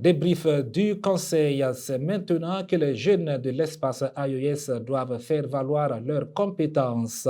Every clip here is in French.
Débrief du Conseil, c'est maintenant que les jeunes de l'espace AES doivent faire valoir leurs compétences.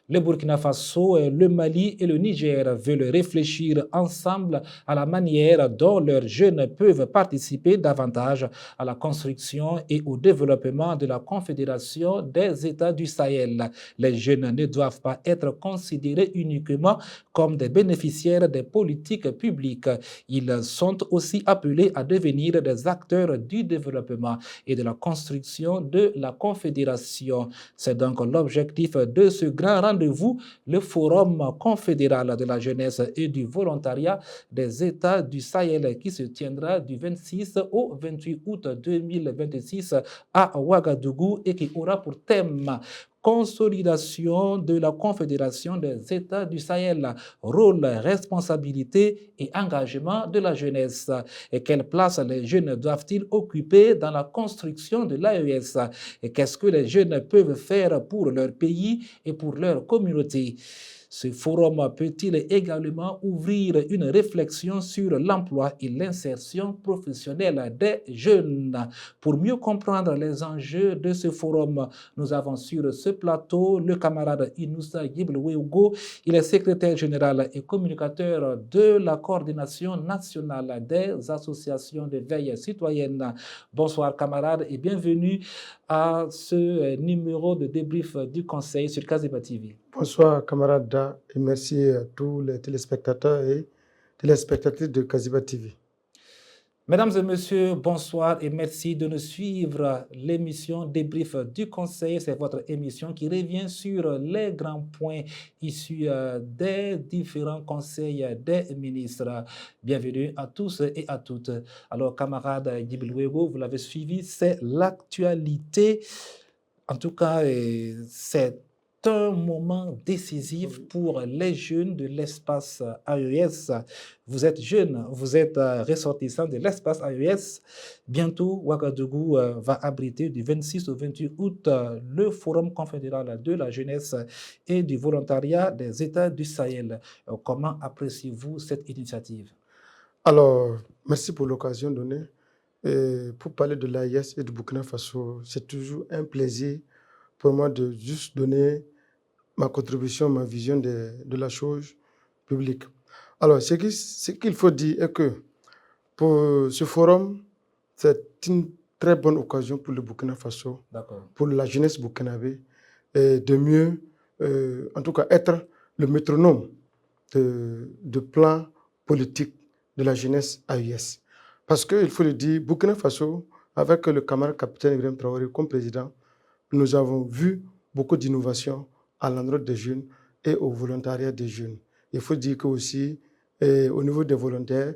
Le Burkina Faso, le Mali et le Niger veulent réfléchir ensemble à la manière dont leurs jeunes peuvent participer davantage à la construction et au développement de la Confédération des États du Sahel. Les jeunes ne doivent pas être considérés uniquement comme des bénéficiaires des politiques publiques. Ils sont aussi appelés à devenir des acteurs du développement et de la construction de la Confédération. C'est donc l'objectif de ce grand rendez-vous, le Forum confédéral de la jeunesse et du volontariat des États du Sahel qui se tiendra du 26 au 28 août 2026 à Ouagadougou et qui aura pour thème consolidation de la Confédération des États du Sahel, rôle, responsabilité et engagement de la jeunesse. Et quelle place les jeunes doivent-ils occuper dans la construction de l'AES? Et qu'est-ce que les jeunes peuvent faire pour leur pays et pour leur communauté? Ce forum peut-il également ouvrir une réflexion sur l'emploi et l'insertion professionnelle des jeunes? Pour mieux comprendre les enjeux de ce forum, nous avons sur ce plateau le camarade Inoussa Gibleweugo. Il est secrétaire général et communicateur de la coordination nationale des associations de veille citoyenne. Bonsoir camarade et bienvenue à ce numéro de débrief du Conseil sur Kaziba TV. Bonsoir camarade Da et merci à tous les téléspectateurs et téléspectatrices de Kaziba TV. Mesdames et messieurs, bonsoir et merci de nous suivre. L'émission Débrief du Conseil, c'est votre émission qui revient sur les grands points issus des différents conseils des ministres. Bienvenue à tous et à toutes. Alors, camarade Gibilwego, vous l'avez suivi, c'est l'actualité. En tout cas, c'est un moment décisif pour les jeunes de l'espace AES. Vous êtes jeune, vous êtes ressortissant de l'espace AES. Bientôt, Ouagadougou va abriter du 26 au 28 août le Forum confédéral de la jeunesse et du volontariat des États du Sahel. Comment appréciez-vous cette initiative? Alors, merci pour l'occasion donnée. Et pour parler de l'AES et du Burkina Faso, c'est toujours un plaisir pour moi de juste donner ma contribution, ma vision de la chose publique. Alors, ce qu'il faut dire est que pour ce forum, c'est une très bonne occasion pour le Burkina Faso, pour la jeunesse burkinabé, de mieux, en tout cas, être le métronome de plan politique de la jeunesse AES. Parce qu'il faut le dire, Burkina Faso, avec le camarade capitaine Ibrahim Traoré comme président, nous avons vu beaucoup d'innovations à l'endroit des jeunes et au volontariat des jeunes. Il faut dire que aussi, au niveau des volontaires,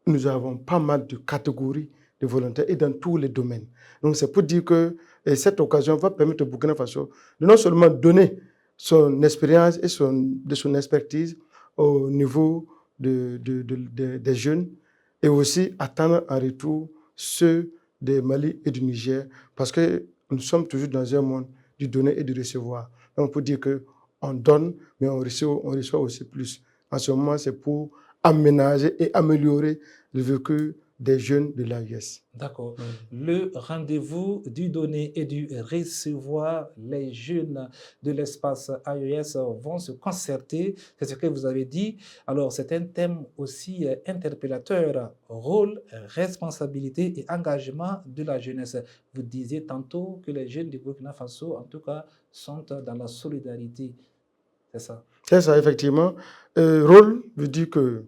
nous avons pas mal de catégories de volontaires et dans tous les domaines. Donc c'est pour dire que cette occasion va permettre au Burkina Faso de non seulement donner son expérience et de son expertise au niveau des jeunes et aussi attendre en retour ceux du Mali et du Niger parce que nous sommes toujours dans un monde du donner et du recevoir. Donc on peut dire qu'on donne, mais on reçoit aussi plus. En ce moment, c'est pour aménager et améliorer le vécu des jeunes de l'AES. D'accord. Le rendez-vous du donner et du recevoir, les jeunes de l'espace AES vont se concerter, c'est ce que vous avez dit. Alors, c'est un thème aussi interpellateur, rôle, responsabilité et engagement de la jeunesse. Vous disiez tantôt que les jeunes du Burkina Faso, en tout cas, sont dans la solidarité. C'est ça? C'est ça, effectivement. Rôle veut dire que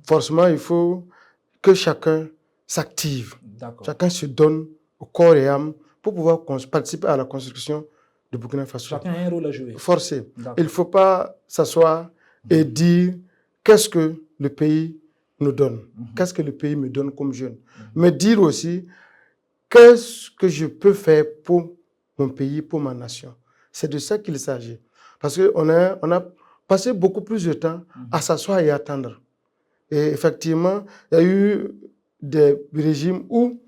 forcément, il faut que chacun s'active, chacun se donne au corps et âme pour pouvoir participer à la construction de Burkina Faso. Chacun a un rôle à jouer. Forcé. Il ne faut pas s'asseoir et dire qu'est-ce que le pays nous donne, qu'est-ce que le pays me donne comme jeune, mais dire aussi qu'est-ce que je peux faire pour mon pays, pour ma nation. C'est de ça qu'il s'agit. Parce qu'on a passé beaucoup plus de temps à s'asseoir et attendre. Et effectivement, il y a eu des régimes où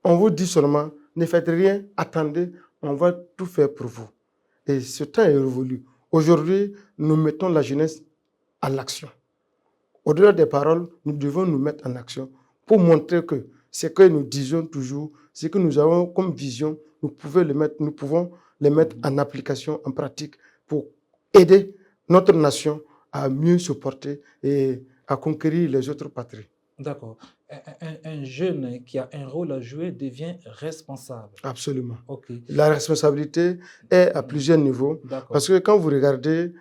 on vous dit seulement, ne faites rien, attendez, on va tout faire pour vous. Et ce temps est révolu. Aujourd'hui, nous mettons la jeunesse à l'action. Au-delà des paroles, nous devons nous mettre en action pour montrer que ce que nous disons toujours, ce que nous avons comme vision, nous pouvons les mettre en application, en pratique, pour aider notre nation à mieux se porter et à conquérir les autres patries. D'accord. Un jeune qui a un rôle à jouer devient responsable. Absolument. OK. La responsabilité est à plusieurs niveaux. D'accord. Parce que quand vous regardez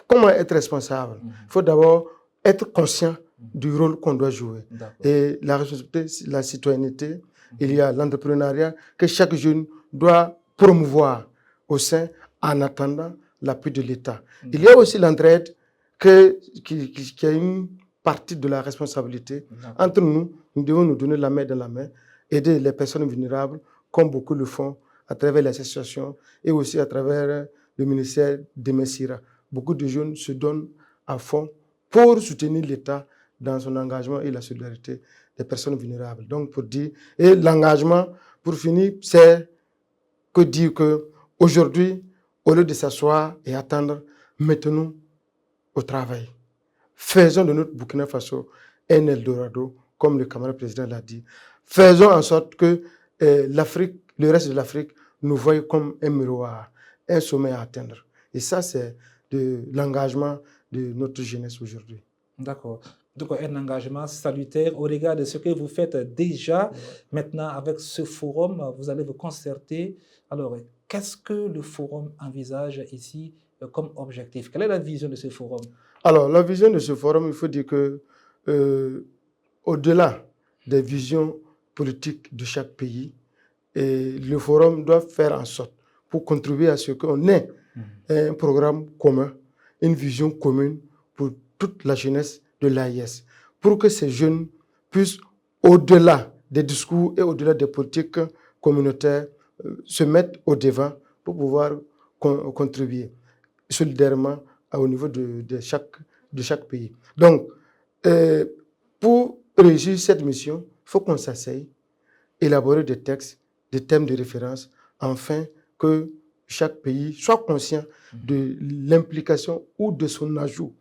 comment être responsable, Mhm. il faut d'abord être conscient du rôle qu'on doit jouer. D'accord. Et la responsabilité, la citoyenneté, il y a l'entrepreneuriat que chaque jeune doit promouvoir au sein en attendant l'appui de l'État. Il y a aussi l'entraide qui est une partie de la responsabilité. D'accord. Entre nous, nous devons nous donner la main dans la main, aider les personnes vulnérables, comme beaucoup le font, à travers les associations et aussi à travers le ministère de Messira. Beaucoup de jeunes se donnent à fond pour soutenir l'État dans son engagement et la solidarité des personnes vulnérables. Donc, pour dire, et l'engagement, pour finir, c'est que dire qu'aujourd'hui, au lieu de s'asseoir et attendre, mettons-nous au travail. Faisons de notre Burkina Faso un Eldorado, comme le camarade président l'a dit. Faisons en sorte que l'Afrique, le reste de l'Afrique, nous voie comme un miroir, un sommet à atteindre. Et ça, c'est de l'engagement de notre jeunesse aujourd'hui. D'accord. Donc, un engagement salutaire au regard de ce que vous faites déjà. Maintenant, avec ce forum, vous allez vous concerter. Alors, qu'est-ce que le forum envisage ici comme objectif? Quelle est la vision de ce forum? Alors, la vision de ce forum, il faut dire que, au-delà des visions politiques de chaque pays, le forum doit faire en sorte pour contribuer à ce qu'on ait un programme commun, une vision commune pour toute la jeunesse de l'AIS, pour que ces jeunes puissent, au-delà des discours et au-delà des politiques communautaires, se mettre au devant pour pouvoir contribuer solidairement au niveau de chaque pays. Donc, pour réussir cette mission, il faut qu'on s'asseye, élaborer des textes, des thèmes de référence, afin que chaque pays soit conscient de l'implication ou de son ajout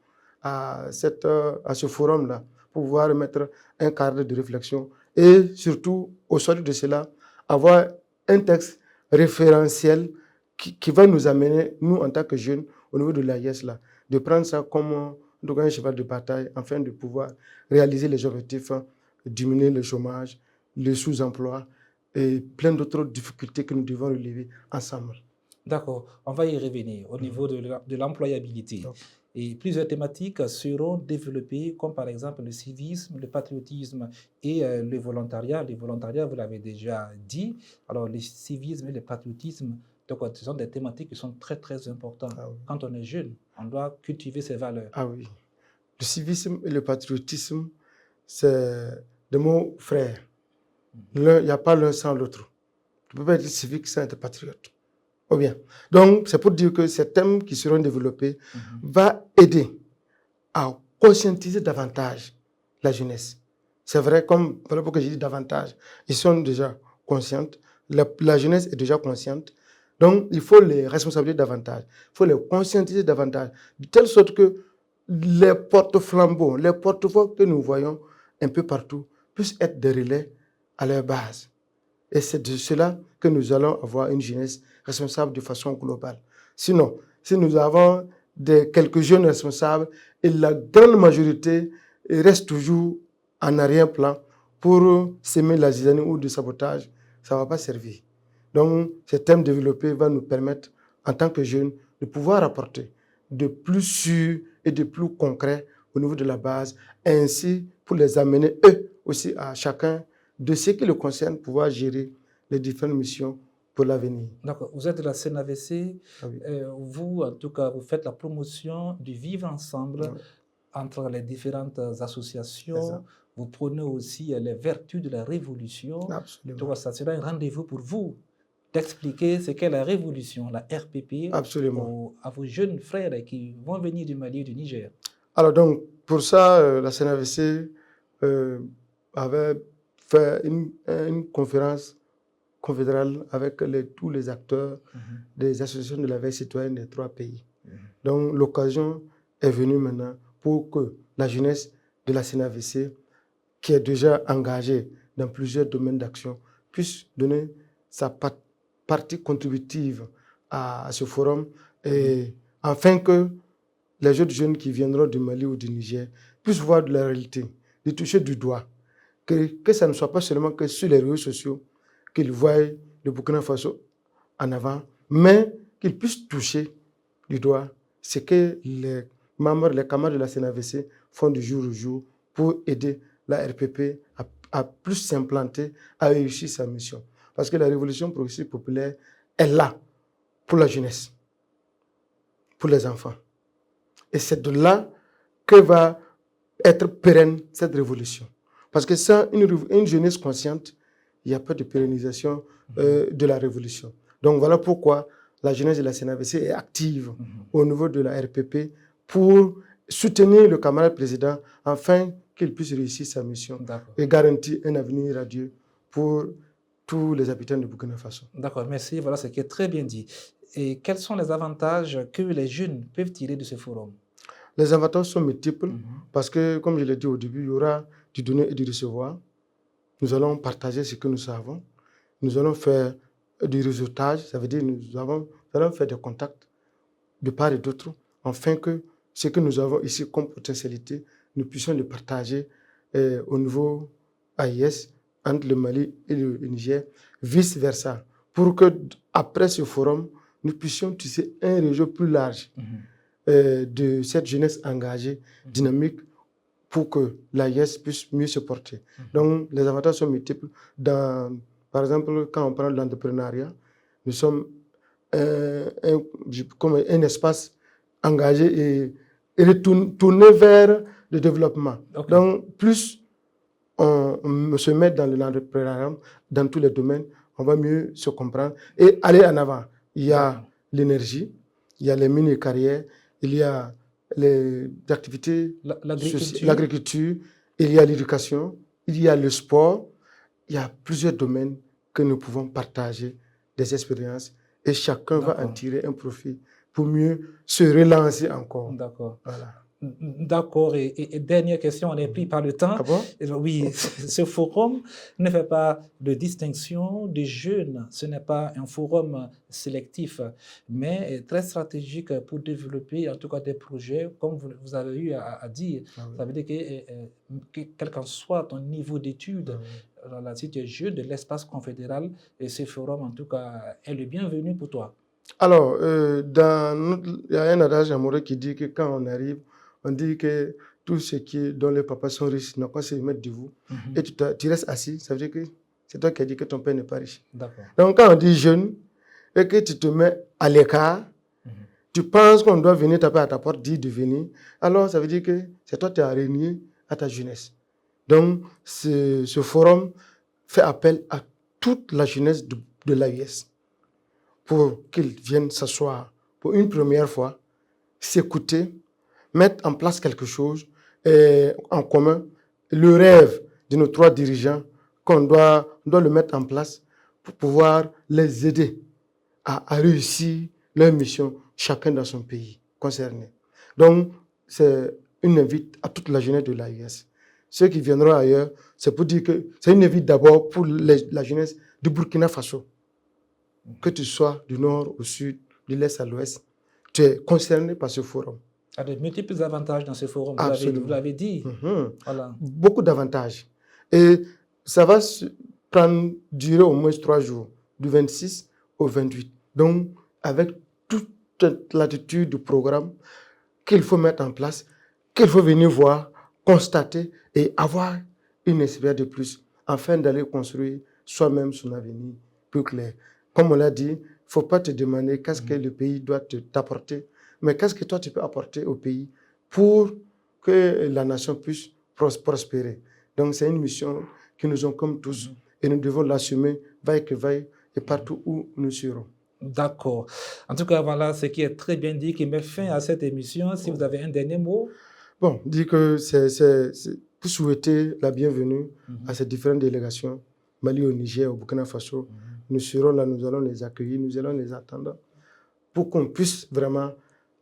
à ce forum-là, pour pouvoir mettre un cadre de réflexion et surtout, au sortir de cela, avoir un texte référentiel qui va nous amener, nous en tant que jeunes, au niveau de l'AIS, là, de prendre ça comme un cheval de bataille afin de pouvoir réaliser les objectifs, diminuer le chômage, le sous-emploi et plein d'autres difficultés que nous devons relever ensemble. D'accord, on va y revenir au niveau de l'employabilité. Et plusieurs thématiques seront développées, comme par exemple le civisme, le patriotisme et le volontariat. Le volontariat, vous l'avez déjà dit. Alors, le civisme et le patriotisme, donc, ce sont des thématiques qui sont très, très importantes. Ah oui. Quand on est jeune, on doit cultiver ces valeurs. Ah oui. Le civisme et le patriotisme, c'est des mots frères. Il n'y a pas l'un sans l'autre. Tu ne peux pas être civique sans être patriote. Ou bien. Donc, c'est pour dire que ces thèmes qui seront développés vont aider à conscientiser davantage la jeunesse. C'est vrai, comme voilà pourquoi j'ai dit davantage, ils sont déjà conscientes, la jeunesse est déjà consciente. Donc, il faut les responsabiliser davantage, il faut les conscientiser davantage, de telle sorte que les porte-flambeaux, les porte-voix que nous voyons un peu partout puissent être des relais à leur base. Et c'est de cela que nous allons avoir une jeunesse responsable de façon globale. Sinon, si nous avons quelques jeunes responsables et la grande majorité reste toujours en arrière-plan pour s'aimer la zizanie ou du sabotage, ça ne va pas servir. Donc, ce thème développé va nous permettre, en tant que jeunes, de pouvoir apporter de plus sûr et de plus concret au niveau de la base, ainsi pour les amener, eux aussi, à chacun de ce qui le concerne, pouvoir gérer les différentes missions pour l'avenir. Donc, vous êtes de la CNAVC, Ah oui. vous, en tout cas, vous faites la promotion du vivre ensemble entre les différentes associations. Vous prenez aussi les vertus de la révolution. Absolument. Donc, ça sera un rendez-vous pour vous d'expliquer ce qu'est la révolution, la RPP, à vos jeunes frères qui vont venir du Mali et du Niger. Alors donc, pour ça, la CNAVC avait fait une conférence confédérale avec tous les acteurs des associations de la veille citoyenne des 3 pays. Donc l'occasion est venue maintenant pour que la jeunesse de la CNAVC, qui est déjà engagé dans plusieurs domaines d'action, puisse donner sa partie contributive à ce forum, et afin que les autres jeunes qui viendront du Mali ou du Niger puissent voir de la réalité, de toucher du doigt, que ça ne soit pas seulement que sur les réseaux sociaux qu'ils voient le Burkina Faso en avant, mais qu'ils puissent toucher du doigt ce que les membres, les camarades de la CNAVC font du jour au jour pour aider la RPP à plus s'implanter, à réussir sa mission. Parce que la révolution progressive populaire est là pour la jeunesse, pour les enfants. Et c'est de là que va être pérenne cette révolution. Parce que sans une jeunesse consciente, il n'y a pas de pérennisation de la révolution. Donc voilà pourquoi la jeunesse de la CNAVC est active au niveau de la RPP pour soutenir le camarade président afin qu'il puisse réussir sa mission et garantir un avenir radieux pour tous les habitants de Burkina Faso. D'accord, merci. Voilà ce qui est très bien dit. Et quels sont les avantages que les jeunes peuvent tirer de ce forum? Les avantages sont multiples parce que, comme je l'ai dit au début, il y aura du donner et du recevoir. Nous allons partager ce que nous savons. Nous allons faire du réseautage, ça veut dire nous allons faire des contacts de part et d'autre, afin que ce que nous avons ici comme potentialité, nous puissions le partager au niveau AIS, entre le Mali et le Niger, vice-versa, pour que après ce forum, nous puissions tisser un réseau plus large de cette jeunesse engagée, dynamique, pour que l'AIS puisse mieux se porter. Donc, les avantages sont multiples. Par exemple, quand on parle de l'entrepreneuriat, nous sommes comme un espace engagé et tourné vers le développement. Donc, plus on se met dans l'entrepreneuriat, dans tous les domaines, on va mieux se comprendre et aller en avant. Il y a l'énergie, il y a les mini-carrières, il y a les activités, l'agriculture, il y a l'éducation, il y a le sport. Il y a plusieurs domaines que nous pouvons partager des expériences et chacun va en tirer un profit pour mieux se relancer encore. D'accord. Voilà. D'accord. Et dernière question, on est pris par le temps. Ah bon? Oui, ce forum ne fait pas de distinction des jeunes. Ce n'est pas un forum sélectif, mais très stratégique pour développer en tout cas des projets, comme vous avez eu à dire. Ça veut dire que quel qu'en soit ton niveau d'études, si tu es jeune de l'espace confédéral, et ce forum en tout cas est le bienvenu pour toi. Alors, il y a un adage amoureux qui dit que quand on arrive, on dit que tout ce dont les papas sont riches n'ont pas se mettre de vous. Et tu restes assis, ça veut dire que c'est toi qui as dit que ton père n'est pas riche. Donc, quand on dit jeune et que tu te mets à l'écart, tu penses qu'on doit venir taper à ta porte, dire de venir, alors ça veut dire que c'est toi qui as régné à ta jeunesse. Donc, ce forum fait appel à toute la jeunesse de l'AIS pour qu'ils viennent s'asseoir pour une première fois, s'écouter, mettre en place quelque chose en commun, le rêve de nos trois dirigeants qu'on doit le mettre en place pour pouvoir les aider à réussir leur mission, chacun dans son pays concerné. Donc, c'est une invite à toute la jeunesse de l'AIS. Ceux qui viendront ailleurs, c'est pour dire que c'est une invite d'abord pour la jeunesse du Burkina Faso. Que tu sois du nord au sud, de l'est à l'ouest, tu es concerné par ce forum. Il y a de multiples avantages dans ce forum, vous l'avez dit. Voilà. Beaucoup d'avantages. Et ça va durer au moins 3 jours, du 26 au 28. Donc, avec toute l'attitude du programme qu'il faut mettre en place, qu'il faut venir voir, constater et avoir une expérience de plus, afin d'aller construire soi-même son avenir plus clair. Comme on l'a dit, il ne faut pas te demander qu'est-ce que le pays doit t'apporter, mais qu'est-ce que toi tu peux apporter au pays pour que la nation puisse prospérer. Donc c'est une mission que nous avons comme tous et nous devons l'assumer, vaille que vaille, et partout où nous serons. D'accord. En tout cas, voilà ce qui est très bien dit, qui met fin à cette émission. Si vous avez un dernier mot. Bon, dire que c'est pour souhaiter la bienvenue à ces différentes délégations, Mali, au Niger, au Burkina Faso. Nous serons là, nous allons les accueillir, nous allons les attendre pour qu'on puisse vraiment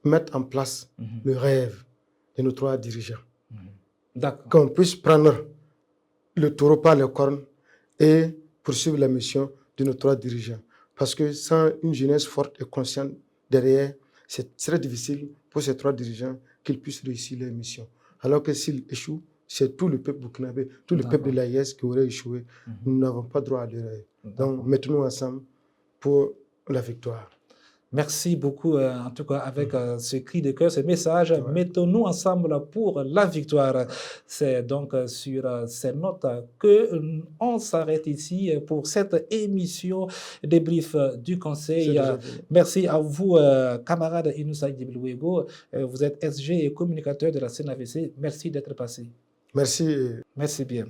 mettre en place le rêve de nos trois dirigeants. D'accord. Qu'on puisse prendre le taureau par les cornes et poursuivre la mission de nos 3 dirigeants. Parce que sans une jeunesse forte et consciente derrière, c'est très difficile pour ces 3 dirigeants qu'ils puissent réussir leur mission. Alors que s'ils échouent, c'est tout le peuple burkinabé, tout le peuple de l'AIS qui aurait échoué. Nous n'avons pas droit à l'erreur. Donc, mettons-nous ensemble pour la victoire. Merci beaucoup, en tout cas, avec ce cri de cœur, ce message. Mettons-nous ensemble pour la victoire. C'est donc sur ces notes que on s'arrête ici pour cette émission débrief du Conseil. Merci à vous, camarade Inoussa Djibilouego. Vous êtes SG et communicateur de la CNAVC. Merci d'être passé. Merci. Merci bien.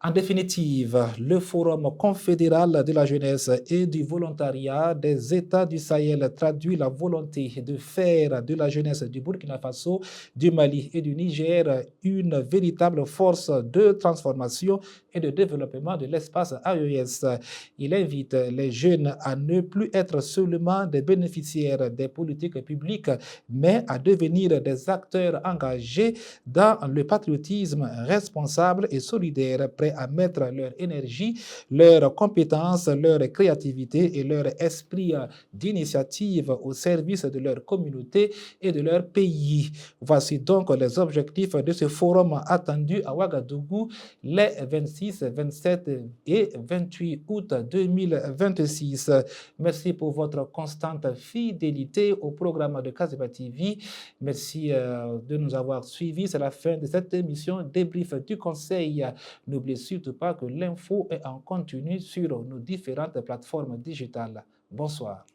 En définitive, le Forum confédéral de la jeunesse et du volontariat des États du Sahel traduit la volonté de faire de la jeunesse du Burkina Faso, du Mali et du Niger une véritable force de transformation et de développement de l'espace AES. Il invite les jeunes à ne plus être seulement des bénéficiaires des politiques publiques, mais à devenir des acteurs engagés dans le patriotisme responsable et solidaire, prêts à mettre leur énergie, leurs compétences, leur créativité et leur esprit d'initiative au service de leur communauté et de leur pays. Voici donc les objectifs de ce forum attendu à Ouagadougou les 26, 27 et 28 août 2026. Merci pour votre constante fidélité au programme de Kazeba TV. Merci de nous avoir suivis. C'est la fin de cette émission débrief du Conseil. N'oubliez surtout pas que l'info est en continu sur nos différentes plateformes digitales. Bonsoir.